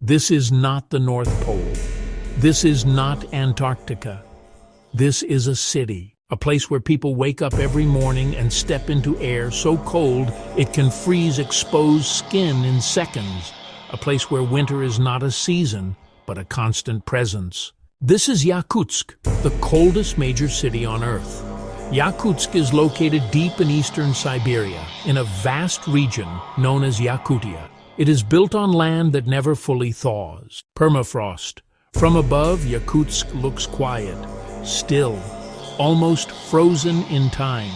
This is not the North Pole. This is not Antarctica. This is a city, a place where people wake up every morning and step into air so cold it can freeze exposed skin in seconds. A place where winter is not a season, but a constant presence. This is Yakutsk, the coldest major city on Earth. Yakutsk is located deep in eastern Siberia, in a vast region known as Yakutia. It is built on land that never fully thaws. Permafrost. From above, Yakutsk looks quiet, still, almost frozen in time.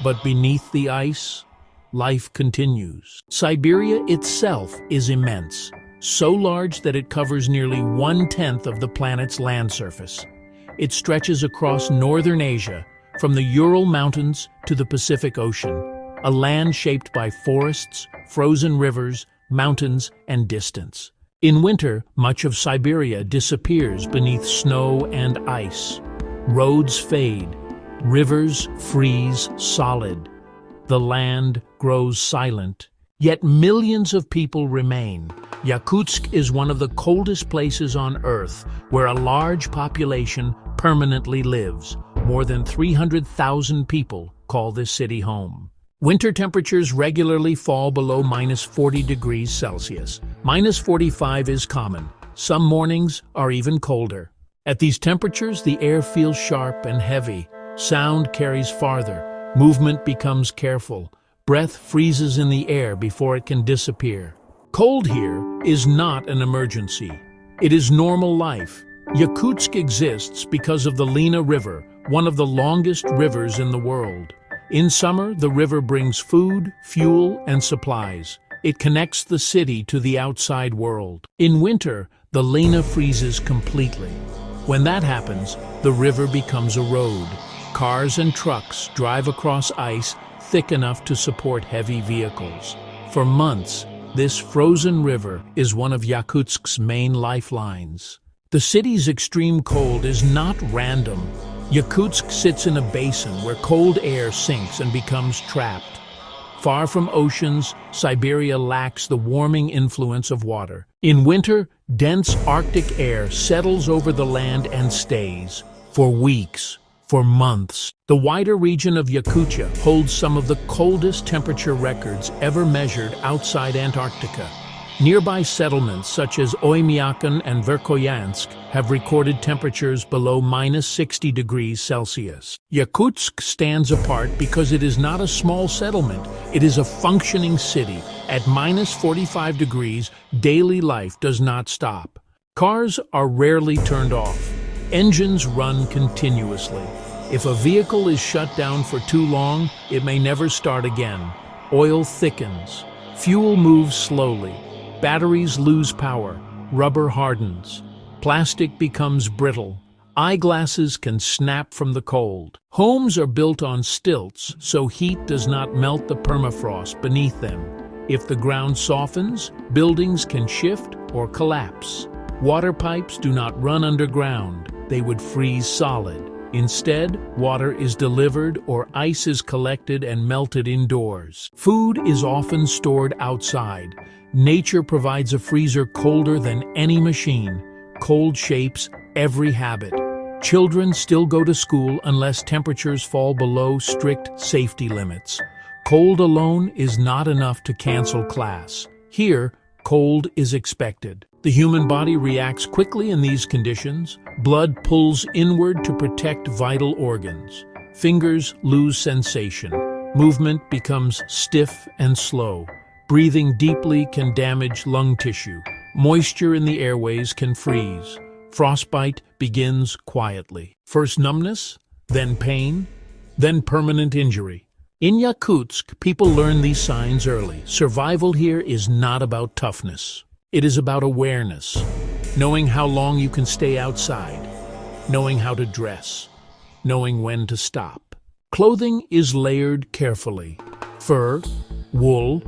But beneath the ice, life continues. Siberia itself is immense, so large that it covers nearly 1/10 of the planet's land surface. It stretches across northern Asia, from the Ural Mountains to the Pacific Ocean, a land shaped by forests, frozen rivers, mountains, and distance. In winter, much of Siberia disappears beneath snow and ice. Roads fade, rivers freeze solid. The land grows silent, yet millions of people remain. Yakutsk is one of the coldest places on Earth, where a large population permanently lives. More than 300,000 people call this city home. Winter temperatures regularly fall below -40 degrees Celsius. -45 is common. Some mornings are even colder. At these temperatures, the air feels sharp and heavy. Sound carries farther. Movement becomes careful. Breath freezes in the air before it can disappear. Cold here is not an emergency. It is normal life. Yakutsk exists because of the Lena River, one of the longest rivers in the world. In summer, the river brings food, fuel, and supplies. It connects the city to the outside world. In winter, the Lena freezes completely. When that happens, the river becomes a road. Cars and trucks drive across ice thick enough to support heavy vehicles. For months, this frozen river is one of Yakutsk's main lifelines. The city's extreme cold is not random. Yakutsk sits in a basin where cold air sinks and becomes trapped. Far from oceans, Siberia lacks the warming influence of water. In winter, dense Arctic air settles over the land and stays. For weeks, for months. The wider region of Yakutia holds some of the coldest temperature records ever measured outside Antarctica. Nearby settlements such as Oymyakon and Verkhoyansk have recorded temperatures below -60 degrees Celsius. Yakutsk stands apart because it is not a small settlement, it is a functioning city. At -45 degrees, daily life does not stop. Cars are rarely turned off. Engines run continuously. If a vehicle is shut down for too long, it may never start again. Oil thickens. Fuel moves slowly. Batteries lose power, rubber hardens, plastic becomes brittle, eyeglasses can snap from the cold. Homes are built on stilts, so heat does not melt the permafrost beneath them. If the ground softens, buildings can shift or collapse. Water pipes do not run underground, they would freeze solid. Instead, water is delivered or ice is collected and melted indoors. Food is often stored outside. Nature provides a freezer colder than any machine. Cold shapes every habit. Children still go to school unless temperatures fall below strict safety limits. Cold alone is not enough to cancel class. Here, cold is expected. The human body reacts quickly in these conditions. Blood pulls inward to protect vital organs. Fingers lose sensation. Movement becomes stiff and slow. Breathing deeply can damage lung tissue. Moisture in the airways can freeze. Frostbite begins quietly. First numbness, then pain, then permanent injury. In Yakutsk, people learn these signs early. Survival here is not about toughness. It is about awareness. Knowing how long you can stay outside. Knowing how to dress. Knowing when to stop. Clothing is layered carefully. Fur, wool,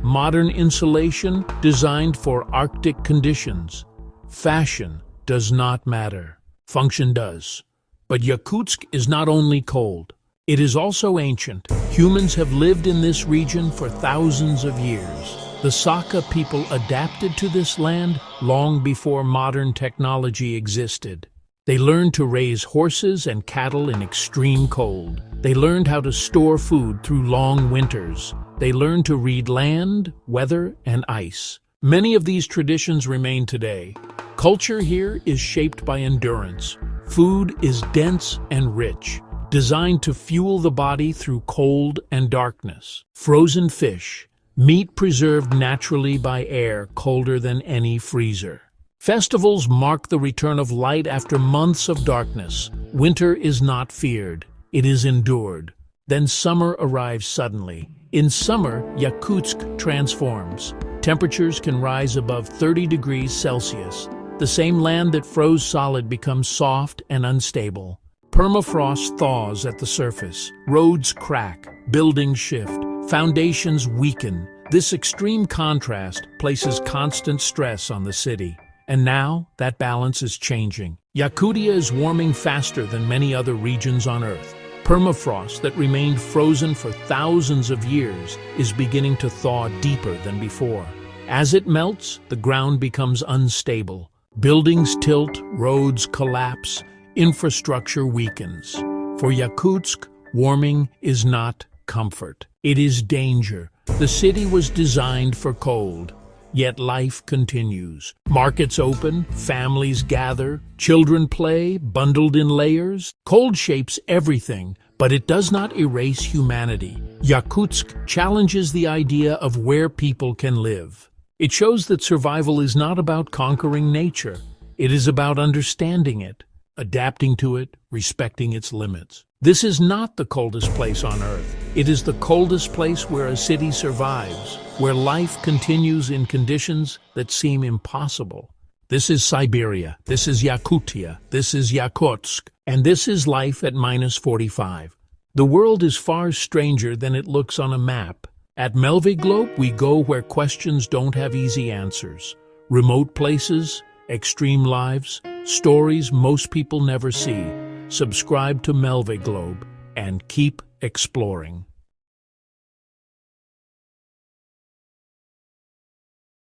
modern insulation designed for Arctic conditions. Fashion does not matter. Function does. But Yakutsk is not only cold. It is also ancient. Humans have lived in this region for thousands of years. The Saka people adapted to this land long before modern technology existed. They learned to raise horses and cattle in extreme cold. They learned how to store food through long winters. They learned to read land, weather, and ice. Many of these traditions remain today. Culture here is shaped by endurance. Food is dense and rich, designed to fuel the body through cold and darkness. Frozen fish, meat preserved naturally by air colder than any freezer. Festivals mark the return of light after months of darkness. Winter is not feared, it is endured. Then summer arrives suddenly. In summer, Yakutsk transforms. Temperatures can rise above 30 degrees Celsius. The same land that froze solid becomes soft and unstable. Permafrost thaws at the surface. Roads crack, buildings shift, foundations weaken. This extreme contrast places constant stress on the city. And now, that balance is changing. Yakutia is warming faster than many other regions on Earth. Permafrost that remained frozen for thousands of years is beginning to thaw deeper than before. As it melts, the ground becomes unstable. Buildings tilt, roads collapse, infrastructure weakens. For Yakutsk, warming is not comfort. It is danger. The city was designed for cold. Yet life continues. Markets open, families gather, children play, bundled in layers. Cold shapes everything, but it does not erase humanity. Yakutsk challenges the idea of where people can live. It shows that survival is not about conquering nature. It is about understanding it, adapting to it, respecting its limits. This is not the coldest place on Earth. It is the coldest place where a city survives, where life continues in conditions that seem impossible. This is Siberia, this is Yakutia, this is Yakutsk, and this is life at -45. The world is far stranger than it looks on a map. At MelveGlobe, we go where questions don't have easy answers. Remote places, extreme lives, stories most people never see. Subscribe to MelveGlobe and keep exploring.